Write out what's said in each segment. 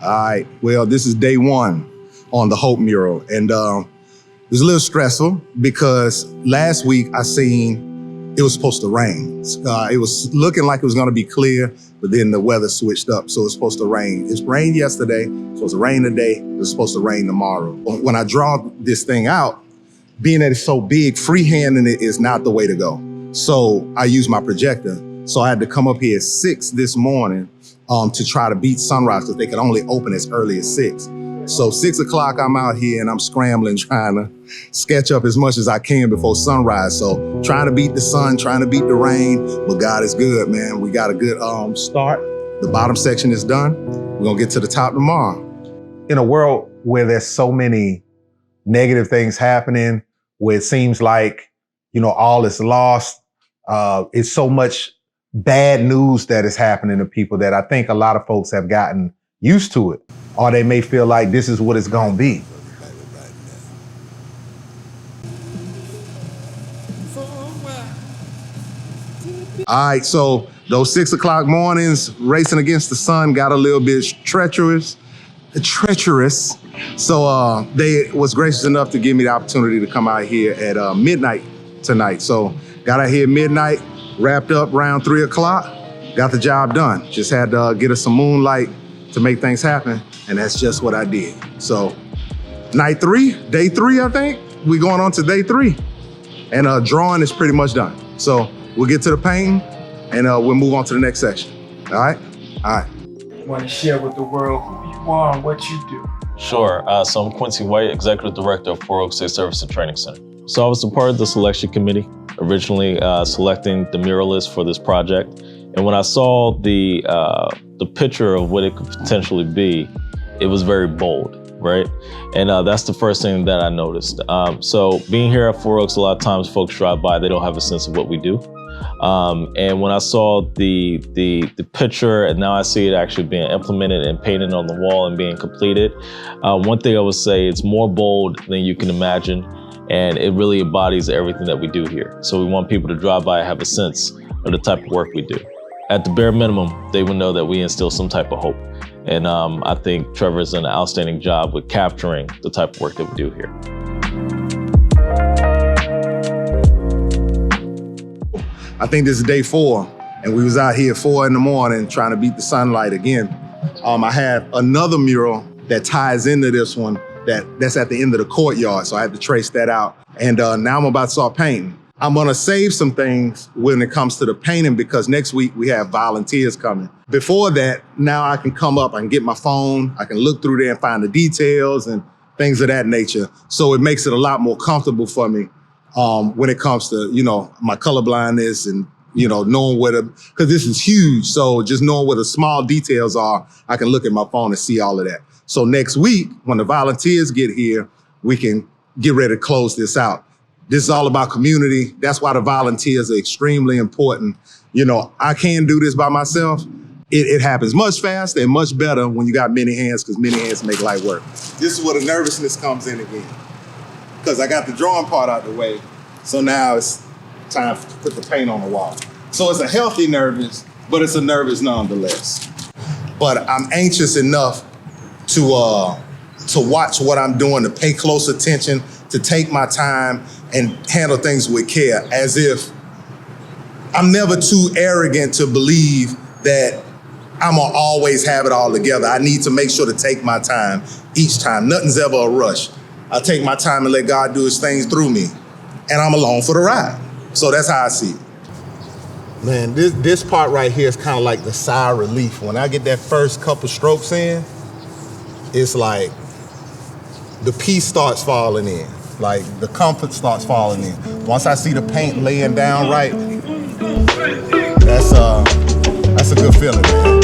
All right, well, this is day one on the Hope mural. And it was a little stressful because last week I seen it was supposed to rain. It was looking like it was gonna be clear, but then the weather switched up, so it's supposed to rain. It rained yesterday, it's supposed to rain today, it's supposed to rain tomorrow. When I draw this thing out, being that it's so big, freehanding it is not the way to go. So I use my projector. So I had to come up here at 6 this morning to try to beat sunrise because they could only open as early as 6. So 6 o'clock, I'm out here and I'm scrambling, trying to sketch up as much as I can before sunrise. So trying to beat the sun, trying to beat the rain, but God is good, man. We got a good start. The bottom section is done. We're gonna get to the top tomorrow. In a world where there's so many negative things happening, where it seems like, all is lost, it's so much bad news that is happening to people that I think a lot of folks have gotten used to it, or they may feel like this is what it's gonna be. All right, so those 6 o'clock mornings, racing against the sun, got a little bit treacherous. So they was gracious enough to give me the opportunity to come out here at midnight tonight. So got out here at midnight, wrapped up around 3 o'clock, got the job done. Just had to get us some moonlight to make things happen, and that's just what I did. So day three, I think. We going on to day 3, and drawing is pretty much done. So we'll get to the painting, and we'll move on to the next section. All right? All right. Want to share with the world who you are and what you do? Sure. So I'm Quincy White, Executive Director of 4 Oaks State Service and Training Center. So I was a part of the selection committee, originally selecting the muralist for this project. And when I saw the picture of what it could potentially be, it was very bold, right? And that's the first thing that I noticed. So being here at 4 Oaks, a lot of times folks drive by, they don't have a sense of what we do. And when I saw the picture, and now I see it actually being implemented and painted on the wall and being completed, one thing I would say, it's more bold than you can imagine, and it really embodies everything that we do here. So we want people to drive by and have a sense of the type of work we do. At the bare minimum, they would know that we instill some type of hope. And I think Trevor's done an outstanding job with capturing the type of work that we do here. I think this is day 4, and we was out here at 4 in the morning trying to beat the sunlight again. I have another mural that ties into this one that's at the end of the courtyard, so I had to trace that out. And now I'm about to start painting. I'm gonna save some things when it comes to the painting because next week we have volunteers coming. Before that, now I can come up, I can get my phone, I can look through there and find the details and things of that nature. So it makes it a lot more comfortable for me when it comes to, my colorblindness and, knowing because this is huge. So just knowing where the small details are, I can look at my phone and see all of that. So next week, when the volunteers get here, we can get ready to close this out. This is all about community. That's why the volunteers are extremely important. I can't do this by myself. It happens much faster and much better when you got many hands, because many hands make light work. This is where the nervousness comes in again, because I got the drawing part out the way. So now it's time to put the paint on the wall. So it's a healthy nervous, but it's a nervous nonetheless. But I'm anxious enough to watch what I'm doing, to pay close attention, to take my time and handle things with care, as if I'm never too arrogant to believe that I'm gonna always have it all together. I need to make sure to take my time each time. Nothing's ever a rush. I take my time and let God do his things through me, and I'm along for the ride. So that's how I see it. Man, this part right here is kind of like the sigh of relief. When I get that first couple strokes in, it's like the peace starts falling in. Like the comfort starts falling in. Once I see the paint laying down right, that's a good feeling, man.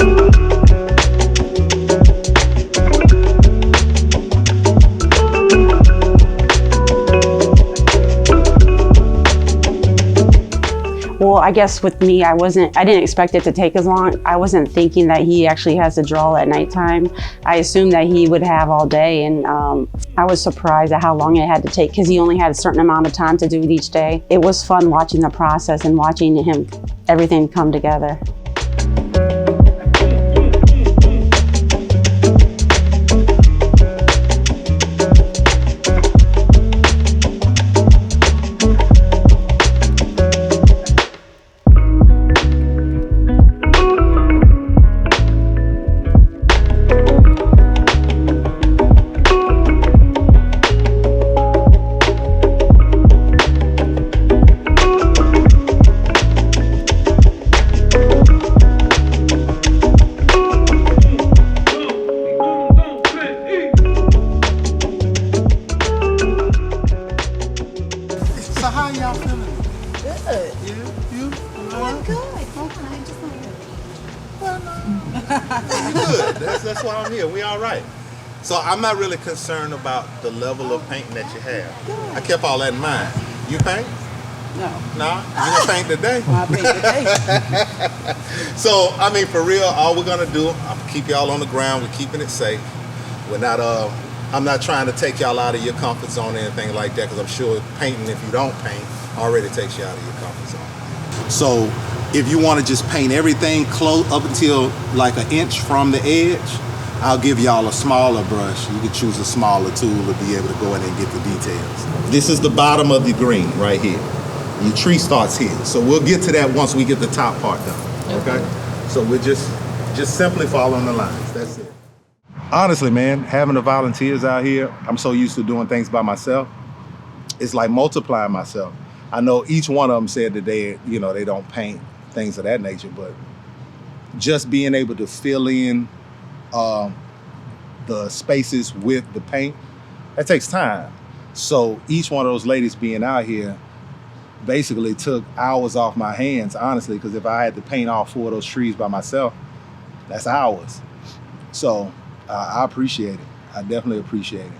Well, I guess with me, I didn't expect it to take as long. I wasn't thinking that he actually has to draw at nighttime. I assumed that he would have all day, and I was surprised at how long it had to take because he only had a certain amount of time to do it each day. It was fun watching the process and watching everything come together. Good. You I'm good. Hold on, I just good. That's why I'm here. We all right. So I'm not really concerned about the level of painting that you have. I kept all that in mind. You paint? No. Nah? You gonna paint today? I paint today. So, I mean, for real, all we're gonna do, I'm gonna keep y'all on the ground. We're keeping it safe. We're not, I'm not trying to take y'all out of your comfort zone or anything like that, because I'm sure painting, if you don't paint, already takes you out of your comfort zone. So, if you want to just paint everything close up until like an inch from the edge, I'll give y'all a smaller brush. You can choose a smaller tool to be able to go in and get the details. This is the bottom of the green right here. Your tree starts here. So we'll get to that once we get the top part done, okay? So we're just simply following the lines, that's it. Honestly, man, having the volunteers out here, I'm so used to doing things by myself. It's like multiplying myself. I know each one of them said that they don't paint, things of that nature, but just being able to fill in the spaces with the paint, that takes time. So each one of those ladies being out here basically took hours off my hands, honestly, because if I had to paint all 4 of those trees by myself, that's hours. So I appreciate it. I definitely appreciate it.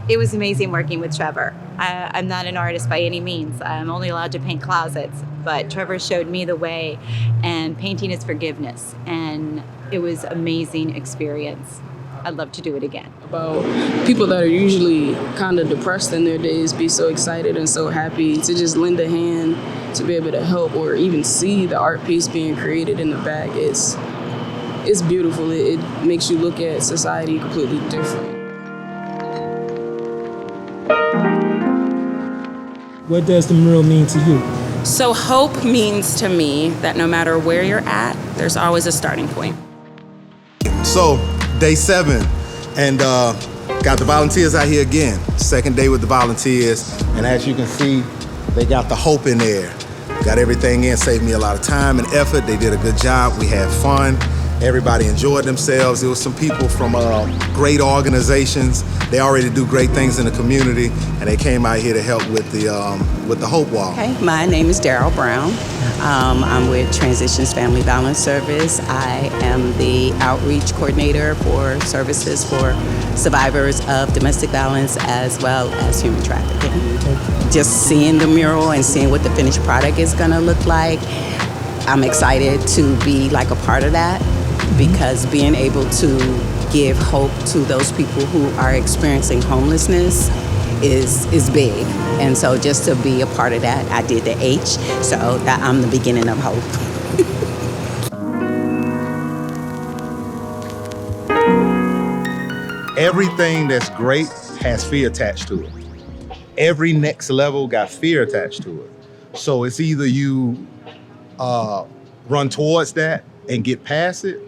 It was amazing working with Trevor. I'm not an artist by any means. I'm only allowed to paint closets, but Trevor showed me the way, and painting is forgiveness, and it was an amazing experience. I'd love to do it again. About people that are usually kind of depressed in their days be so excited and so happy to just lend a hand to be able to help or even see the art piece being created in the back. It's beautiful. It makes you look at society completely different. What does the mural mean to you? So hope means to me that no matter where you're at, there's always a starting point. So, day 7, and got the volunteers out here again. Second day with the volunteers, and as you can see, they got the hope in there. Got everything in, saved me a lot of time and effort. They did a good job. We had fun. Everybody enjoyed themselves. There was some people from great organizations. They already do great things in the community, and they came out here to help with the Hope Wall. Okay, my name is Daryl Brown. I'm with Transitions Family Violence Service. I am the outreach coordinator for services for survivors of domestic violence as well as human trafficking. Just seeing the mural and seeing what the finished product is gonna look like, I'm excited to be like a part of that, because being able to give hope to those people who are experiencing homelessness is big. And so just to be a part of that, I did the H, so that I'm the beginning of hope. Everything that's great has fear attached to it. Every next level got fear attached to it. So it's either you run towards that and get past it,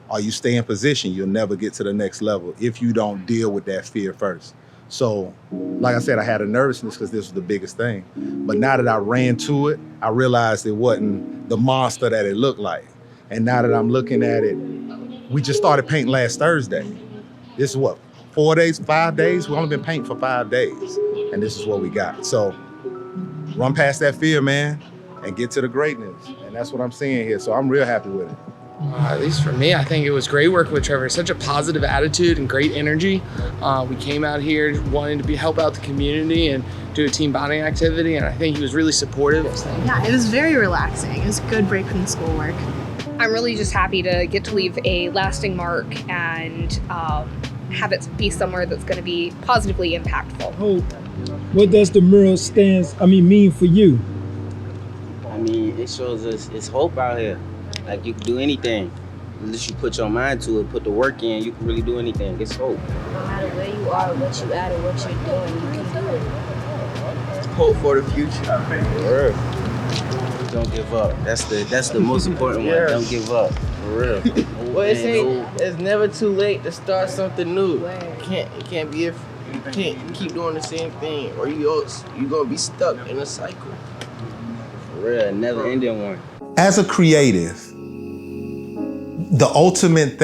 or you stay in position. You'll never get to the next level if you don't deal with that fear first. So, like I said, I had a nervousness because this was the biggest thing. But now that I ran to it, I realized it wasn't the monster that it looked like. And now that I'm looking at it, we just started painting last Thursday. This is what, 4 days, 5 days? We've only been painting for 5 days. And this is what we got. So run past that fear, man, and get to the greatness. And that's what I'm seeing here. So I'm real happy with it. At least for me, I think it was great working with Trevor. Such a positive attitude and great energy. We came out here wanting to help out the community and do a team bonding activity, and I think he was really supportive. Yeah, it was very relaxing. It was a good break from the schoolwork. I'm really just happy to get to leave a lasting mark and have it be somewhere that's going to be positively impactful. Hope. What does the mural mean for you? I mean, it shows us it's hope out here. Like, you can do anything. Unless you put your mind to it, put the work in, you can really do anything. It's hope. No matter where you are, what you at, or what you're doing, you can do it. Hope for the future. For real. Don't give up. That's the most important one. Don't give up. For real. Well, it's never too late to start something new. It can't be if you can't keep doing the same thing, or you're gonna be stuck in a cycle. For real, never ending one. As a creative, the ultimate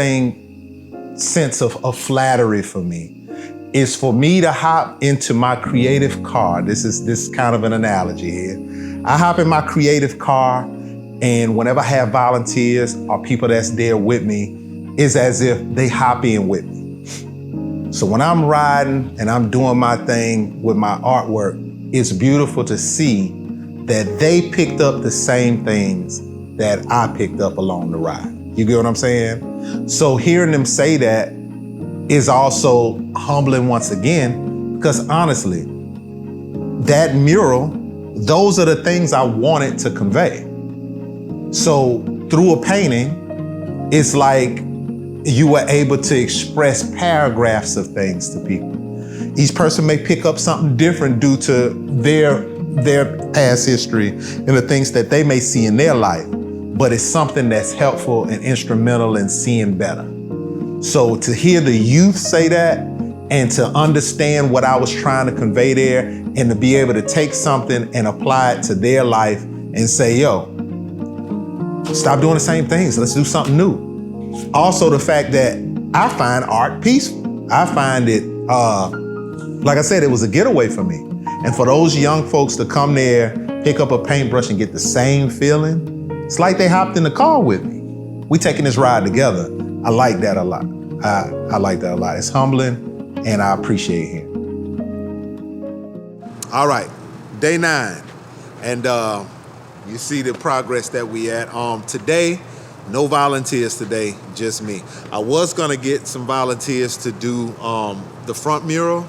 sense of flattery for me is for me to hop into my creative car. This is kind of an analogy here. I hop in my creative car, and whenever I have volunteers or people that's there with me, it's as if they hop in with me. So when I'm riding and I'm doing my thing with my artwork, it's beautiful to see that they picked up the same things that I picked up along the ride. You get what I'm saying? So hearing them say that is also humbling once again, because honestly, that mural, those are the things I wanted to convey. So through a painting, it's like you were able to express paragraphs of things to people. Each person may pick up something different due to their past history and the things that they may see in their life, but it's something that's helpful and instrumental in seeing better. So to hear the youth say that and to understand what I was trying to convey there and to be able to take something and apply it to their life and say, yo, stop doing the same things, let's do something new. Also the fact that I find art peaceful. I find it, like I said, it was a getaway for me. And for those young folks to come there, pick up a paintbrush and get the same feeling, it's like they hopped in the car with me. We taking this ride together. I like that a lot. I like that a lot. It's humbling and I appreciate him. All right, day 9. And you see the progress that we at. Today, no volunteers today, just me. I was gonna get some volunteers to do the front mural,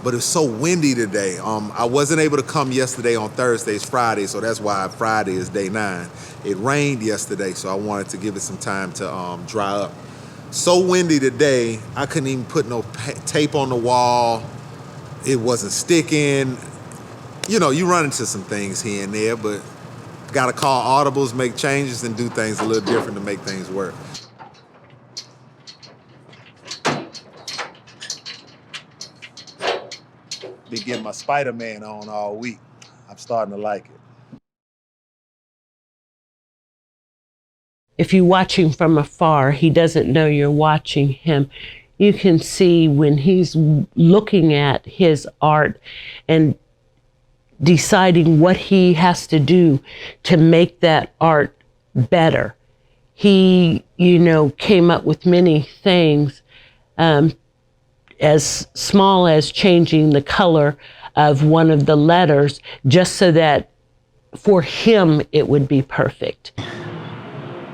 but it's so windy today. I wasn't able to come yesterday on Thursday, it's Friday, so that's why Friday is day 9. It rained yesterday, so I wanted to give it some time to dry up. So windy today, I couldn't even put no tape on the wall. It wasn't sticking. You know, you run into some things here and there, but gotta call audibles, make changes, and do things a little different to make things work. Been getting my Spider-Man on all week. I'm starting to like it. If you watch him from afar, he doesn't know you're watching him. You can see when he's looking at his art and deciding what he has to do to make that art better. He, came up with many things, as small as changing the color of one of the letters, just so that for him it would be perfect.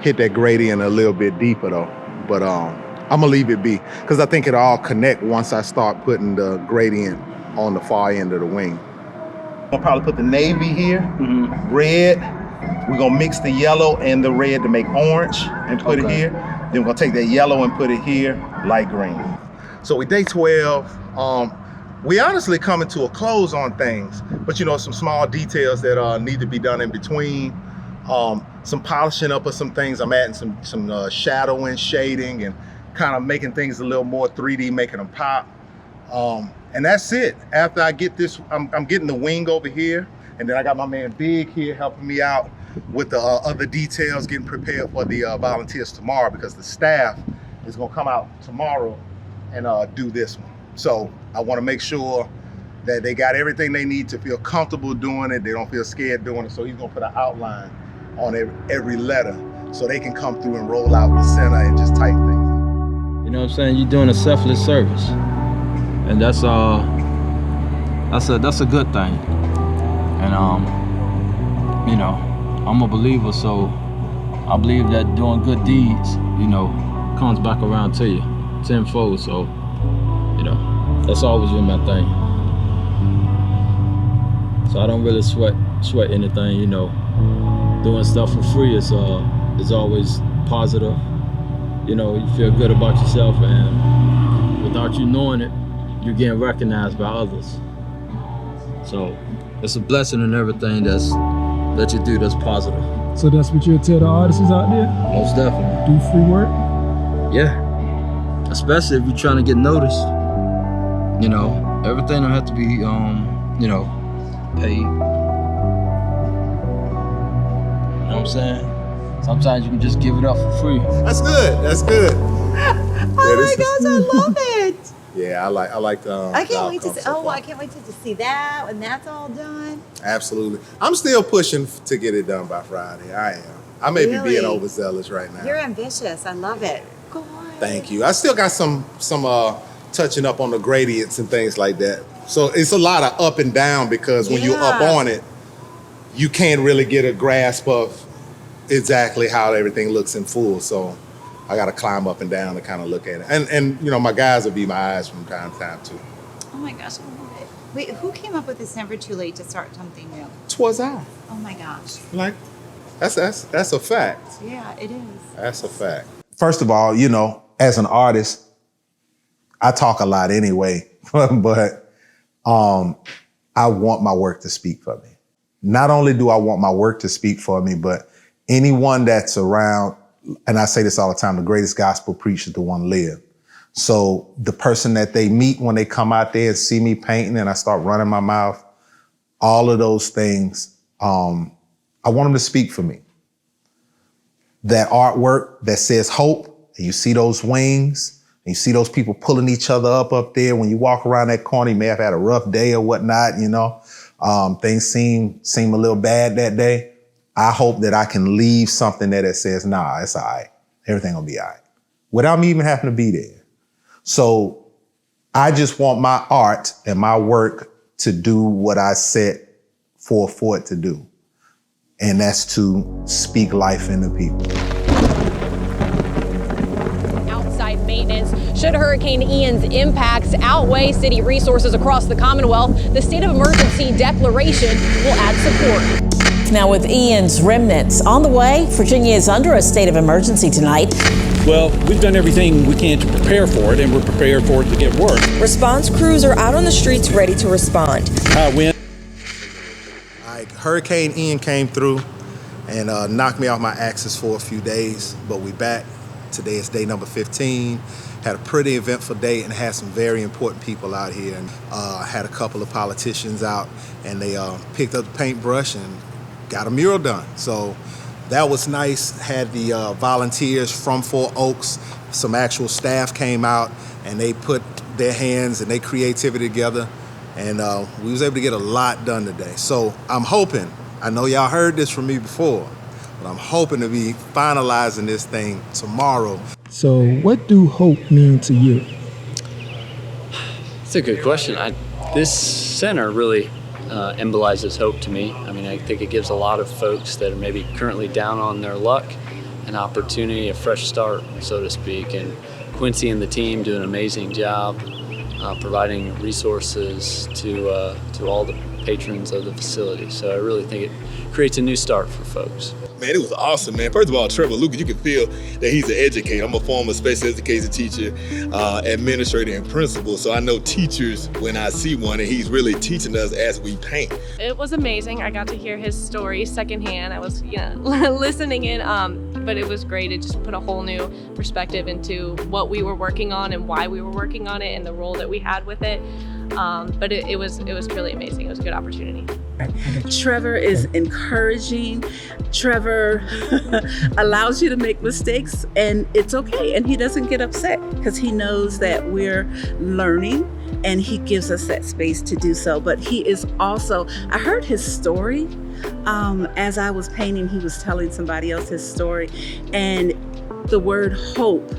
Hit that gradient a little bit deeper though, but I'm gonna leave it be, because I think it'll all connect once I start putting the gradient on the far end of the wing. I'll probably put the navy here, red. We're gonna mix the yellow and the red to make orange and put it here. Then we're gonna take that yellow and put it here, light green. So with day 12, we honestly coming to a close on things, but some small details that need to be done in between. Some polishing up of some things. I'm adding some shadowing, shading, and kind of making things a little more 3D, making them pop. And that's it. After I get this, I'm getting the wing over here, and then I got my man Big here helping me out with the other details, getting prepared for the volunteers tomorrow, because the staff is gonna come out tomorrow and do this one. So I wanna make sure that they got everything they need to feel comfortable doing it. They don't feel scared doing it. So he's gonna put an outline on every letter so they can come through and roll out the center and just tighten things up. You know what I'm saying? You're doing a selfless service. And that's a good thing. And I'm a believer, so I believe that doing good deeds, comes back around to you tenfold. So, that's always been my thing. So I don't really sweat anything, Doing stuff for free is always positive. You feel good about yourself, and without you knowing it, you're getting recognized by others. So it's a blessing in everything that you do that's positive. So that's what you'll tell the artists out there? Most definitely. Do free work? Yeah. Especially if you're trying to get noticed. Everything don't have to be, paid. You know what I'm saying? Sometimes you can just give it up for free. That's good. That's good. Oh my gosh, I love it. Yeah, I like the. I can't wait to outcome see. so Oh, far. I can't wait to see that when that's all done. Absolutely. I'm still pushing to get it done by Friday. I am. I may be being Really? overzealous right now. You're ambitious. I love it. Go on. Thank you. I still got some touching up on the gradients and things like that. So it's a lot of up and down because when you're up on it, you can't really get a grasp of exactly how everything looks in full. So I got to climb up and down to kind of look at it. And you know, my guys will be my eyes from time to time too. Oh my gosh, I love it. Wait, who came up with "It's never too late to start something new"? Twas I. Oh my gosh. Like, that's a fact. Yeah, it is. That's a fact. First of all, you know, as an artist, I talk a lot anyway, but I want my work to speak for me. Not only do I want my work to speak for me, but anyone that's around, and I say this all the time, the greatest gospel preacher is the one live. So the person that they meet when they come out there and see me painting and I start running my mouth, all of those things, I want them to speak for me. That artwork that says hope, and you see those wings, and you see those people pulling each other up there. When you walk around that corner, you may have had a rough day or whatnot, you know. Things seem a little bad that day. I hope that I can leave something there that says, nah, it's all right. Everything gonna be all right. Without me even having to be there. So I just want my art and my work to do what I set for it to do. And that's to speak life into people. Outside maintenance. Should Hurricane Ian's impacts outweigh city resources across the Commonwealth, the state of emergency declaration will add support. Now, with Ian's remnants on the way, Virginia is under a state of emergency tonight. Well, we've done everything we can to prepare for it, and we're prepared for it to get worse. Response crews are out on the streets ready to respond. High wind. Hurricane Ian came through and knocked me off my axis for a few days, but we back. Today is day number 15. Had a pretty eventful day and had some very important people out here. And had a couple of politicians out, and they picked up the paintbrush and got a mural done. So that was nice. Had the volunteers from Fort Oaks, some actual staff came out, and they put their hands and their creativity together. And we was able to get a lot done today. So I'm hoping, I know y'all heard this from me before, but I'm hoping to be finalizing this thing tomorrow. So what do hope mean to you? It's a good question. This center really embolizes hope to me. I mean, I think it gives a lot of folks that are maybe currently down on their luck an opportunity, a fresh start, so to speak. And Quincy and the team do an amazing job providing resources to all the patrons of the facility. So I really think it creates a new start for folks. Man, it was awesome, man. First of all, Trevor Lucas, you can feel that he's an educator. I'm a former special education teacher, administrator, and principal. So I know teachers when I see one, and he's really teaching us as we paint. It was amazing. I got to hear his story secondhand. I was listening in, but it was great. It just put a whole new perspective into what we were working on and why we were working on it and the role that we had with it. But it was really amazing. It was a good opportunity. Trevor is encouraging. Trevor allows you to make mistakes, and it's okay. And he doesn't get upset because he knows that we're learning, and he gives us that space to do so. But he is also, I heard his story as I was painting. He was telling somebody else his story, and the word hope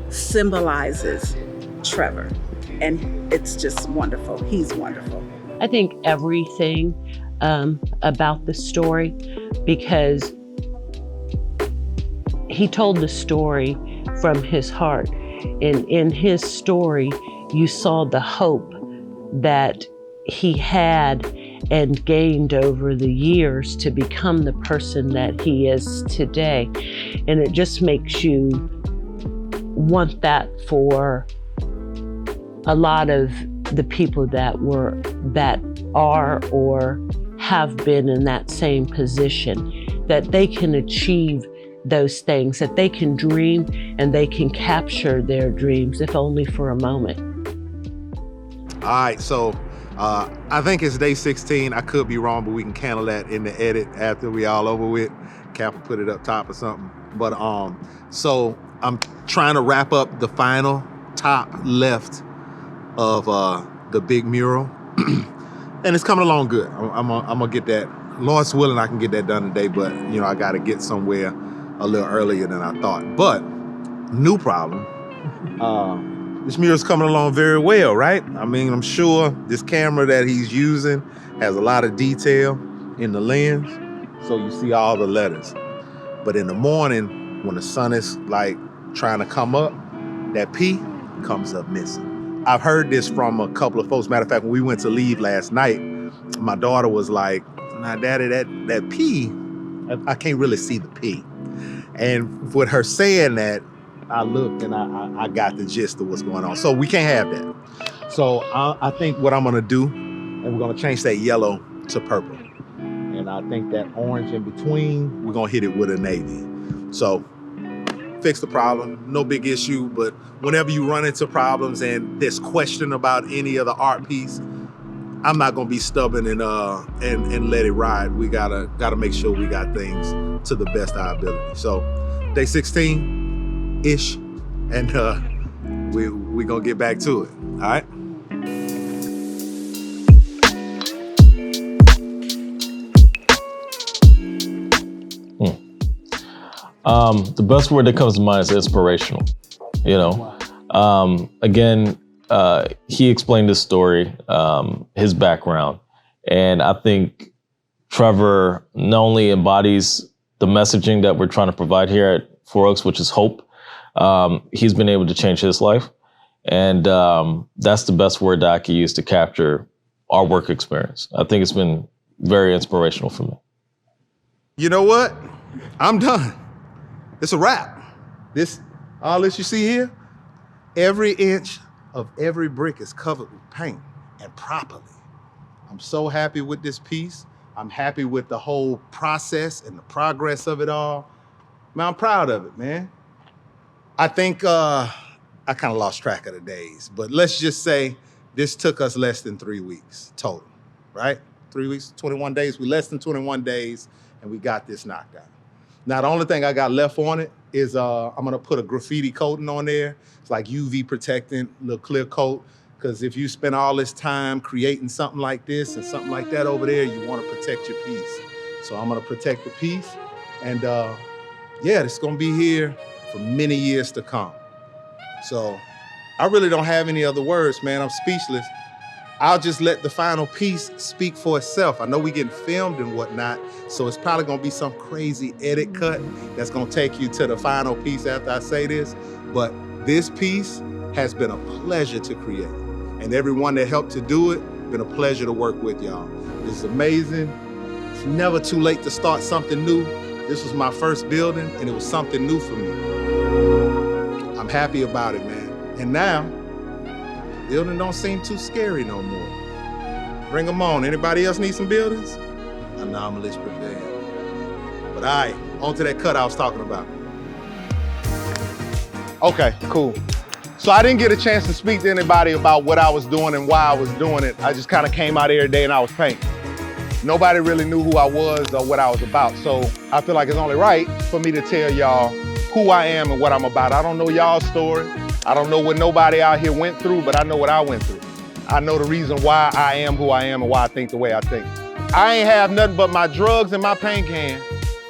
symbolizes Trevor. And it's just wonderful. He's wonderful. I think everything about the story, because he told the story from his heart. And in his story, you saw the hope that he had and gained over the years to become the person that he is today. And it just makes you want that for a lot of the people that are or have been in that same position, that they can achieve those things, that they can dream and they can capture their dreams, if only for a moment. All right, so I think it's day 16. I could be wrong, but we can handle that in the edit after we all over with. Cap will put it up top or something. But so I'm trying to wrap up the final top left of the big mural. And it's coming along good. I'm gonna get that. Lord's willing, I can get that done today, but you know, I gotta get somewhere a little earlier than I thought. But new problem. This mural's coming along very well, right? I mean, I'm sure this camera that he's using has a lot of detail in the lens, so you see all the letters. But in the morning, when the sun is like trying to come up, that P comes up missing. I've heard this from a couple of folks. Matter of fact, when we went to leave last night, my daughter was like, "Nah, Daddy, that P, I can't really see the P." And with her saying that, I looked and I got the gist of what's going on. So we can't have that. So I think what I'm gonna do, and we're gonna change that yellow to purple. And I think that orange in between, we're gonna hit it with a navy. So fix the problem, no big issue, but whenever you run into problems and there's question about any of the art piece, I'm not gonna be stubborn and let it ride. We gotta make sure we got things to the best of our ability. So day 16-ish, and we gonna get back to it, all right? The best word that comes to mind is inspirational. You know, again, he explained his story, his background, and I think Trevor not only embodies the messaging that we're trying to provide here at Four Oaks, which is hope. He's been able to change his life, and that's the best word that I could use to capture our work experience. I think it's been very inspirational for me. You know what? I'm done. It's a wrap. All this you see here, every inch of every brick is covered with paint, and properly. I'm so happy with this piece. I'm happy with the whole process and the progress of it all. Man, I'm proud of it, man. I think I kind of lost track of the days, but let's just say this took us less than 3 weeks total, right? 3 weeks, 21 days. We less than 21 days, and we got this knocked out. Now, the only thing I got left on it is I'm gonna put a graffiti coating on there. It's like UV protectant, little clear coat, because if you spend all this time creating something like this and something like that over there, you wanna protect your piece. So I'm gonna protect the piece, and yeah, it's gonna be here for many years to come. So I really don't have any other words, man. I'm speechless. I'll just let the final piece speak for itself. I know we getting filmed and whatnot, so it's probably gonna be some crazy edit cut that's gonna take you to the final piece after I say this. But this piece has been a pleasure to create. And everyone that helped to do it, been a pleasure to work with, y'all. This is amazing. It's never too late to start something new. This was my first building, and it was something new for me. I'm happy about it, man. And now, building don't seem too scary no more. Bring them on. Anybody else need some buildings? Anomalies prevail. But all right, on to that cut I was talking about. Okay, cool. So I didn't get a chance to speak to anybody about what I was doing and why I was doing it. I just kind of came out every day and I was painting. Nobody really knew who I was or what I was about. So I feel like it's only right for me to tell y'all who I am and what I'm about. I don't know y'all's story. I don't know what nobody out here went through, but I know what I went through. I know the reason why I am who I am and why I think the way I think. I ain't have nothing but my drugs and my paint can.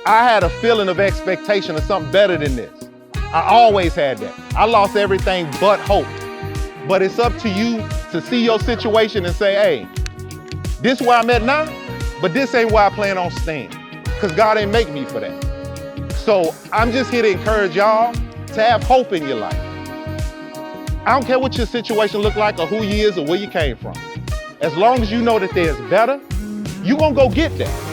I had a feeling of expectation of something better than this. I always had that. I lost everything but hope. But it's up to you to see your situation and say, hey, this is where I'm at now, but this ain't where I plan on staying. Because God ain't make me for that. So I'm just here to encourage y'all to have hope in your life. I don't care what your situation look like or who you is or where you came from. As long as you know that there's better, you're gonna go get that.